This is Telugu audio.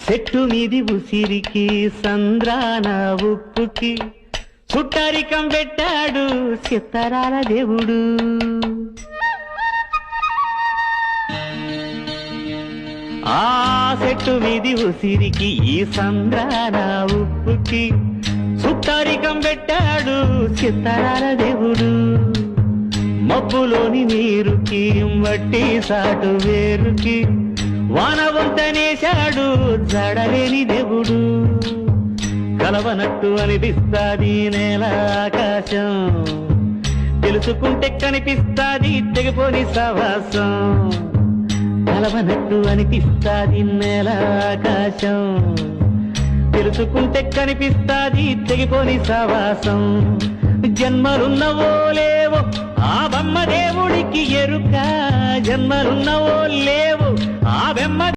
చెట్టు మీది ఉసిరికి సంద్రాన ఉప్పుకి చుట్టరికం పెట్టాడు చిత్తరాల దేవుడు. ఆ చెట్టు మీది ఉసిరికి ఈ సంద్రాన ఉప్పుకి చుట్టరికం పెట్టాడు చిత్తరాల దేవుడు. మబ్బులోని నీరుకి మట్టి సాటు వేరుకి వానవంతనేశాడు జడలేని దేవుడు. కలవనట్టు అనిపిస్తాది నేల ఆకాశం, తెలుసుకుంటే కనిపిస్తాది తెగిపోని సవాసం. కలవనట్టు అనిపిస్తాది నేల ఆకాశం, తెలుసుకుంటే కనిపిస్తాది తెగిపోని సవాసం. జన్మలున్నవో లేవో ఆ బొమ్మ దేవుడికి ఎరుక, జన్మలున్నవో లేవో ఆ బొమ్మ